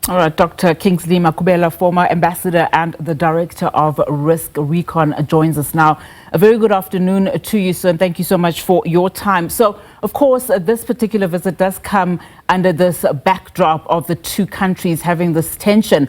All right, Dr. Kingsley Makhubela, former ambassador and the Director of Risk Recon, joins us now. A very good afternoon to you, sir, and thank you so much for your time. So, of course, this particular visit does come under this backdrop of the two countries having this tension.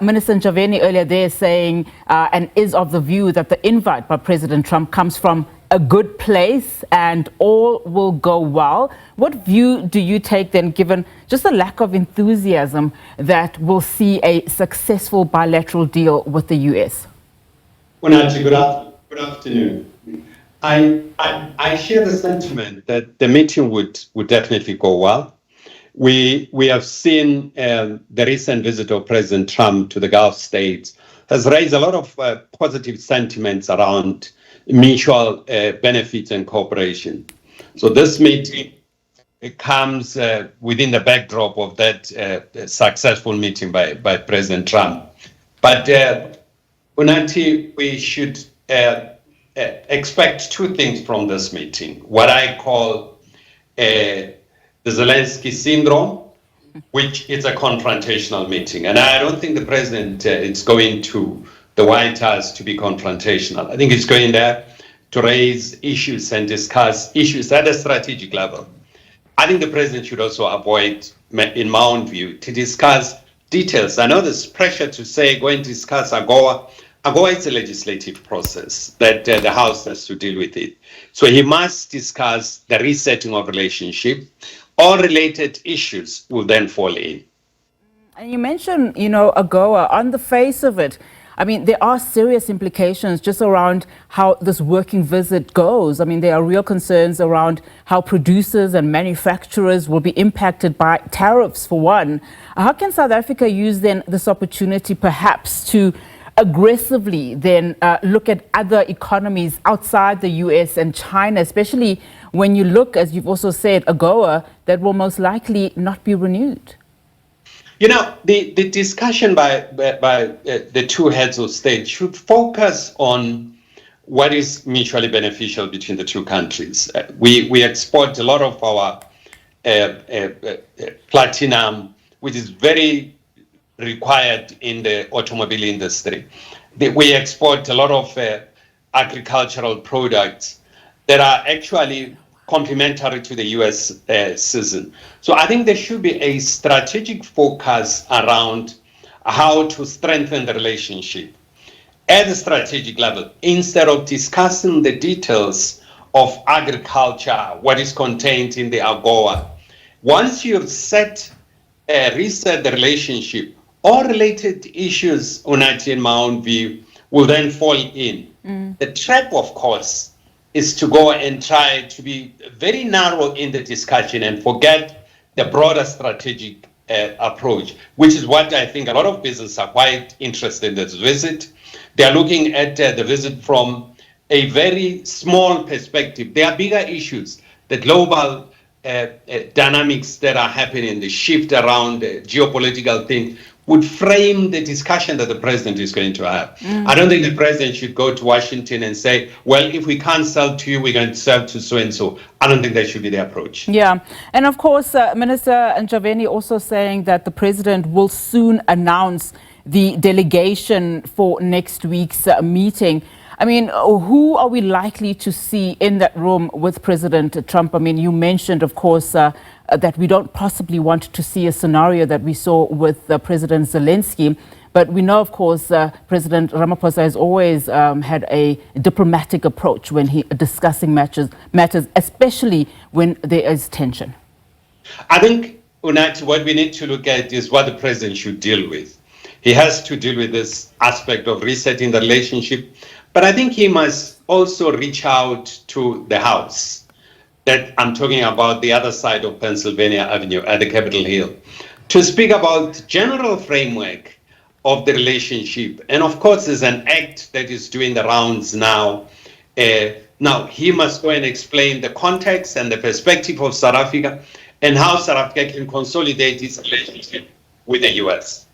Minister Ntshavheni earlier there saying and is of the view that the invite by President Trump comes from a good place and all will go well. What view do you take then, given just the lack of enthusiasm that we'll see a successful bilateral deal with the US? Unati, good afternoon. I share the sentiment that the meeting would definitely go well. We have seen the recent visit of President Trump to the Gulf states has raised a lot of positive sentiments around mutual benefits and cooperation. So this meeting comes within the backdrop of that successful meeting by President Trump. But Unati, we should expect two things from this meeting. What I call the Zelensky syndrome, which is a confrontational meeting. And I don't think the president is going to the White House to be confrontational. I think he's going there to raise issues and discuss issues at a strategic level. I think the president should also avoid, in my own view, to discuss details. I know there's pressure to say, go and discuss AGOA. AGOA is a legislative process that the House has to deal with it. So he must discuss the resetting of relationship. All related issues will then fall in. And you mentioned, AGOA. On the face of it, I mean, there are serious implications just around how this working visit goes. I mean, there are real concerns around how producers and manufacturers will be impacted by tariffs, for one. How can South Africa use then this opportunity perhaps to aggressively then look at other economies outside the US and China, especially when you look, as you've also said, AGOA, that will most likely not be renewed? You know, the discussion by the two heads of state should focus on what is mutually beneficial between the two countries. We export a lot of our platinum, which is very required in the automobile industry. We export a lot of agricultural products that are actually complementary to the US citizen. So I think there should be a strategic focus around how to strengthen the relationship at the strategic level instead of discussing the details of agriculture, what is contained in the AGOA. Once you've reset the relationship, all related issues, Unati, in my own view, will then fall in. The trap, of course, is to go and try to be very narrow in the discussion and forget the broader strategic approach, which is what I think a lot of businesses are quite interested in this visit. They are looking at the visit from a very small perspective. There are bigger issues, the global dynamics that are happening, the shift around the geopolitical thing, would frame the discussion that the president is going to have. I don't think the president should go to Washington and say, well, if we can't sell to you, we're going to sell to so-and-so. I don't think that should be the approach. Yeah. And of course, Minister Ntshavheni also saying that the president will soon announce the delegation for next week's meeting. I mean, who are we likely to see in that room with President Trump? I mean, you mentioned, of course, that we don't possibly want to see a scenario that we saw with President Zelensky. But we know, of course, President Ramaphosa has always had a diplomatic approach when he discussing matters, especially when there is tension. I think, Unati, what we need to look at is what the president should deal with. He has to deal with this aspect of resetting the relationship. But I think he must also reach out to the House, that I'm talking about the other side of Pennsylvania Avenue at the Capitol Hill, to speak about the general framework of the relationship. And of course, there's an act that is doing the rounds now. Now, he must go and explain the context and the perspective of South Africa and how South Africa can consolidate its relationship with the US.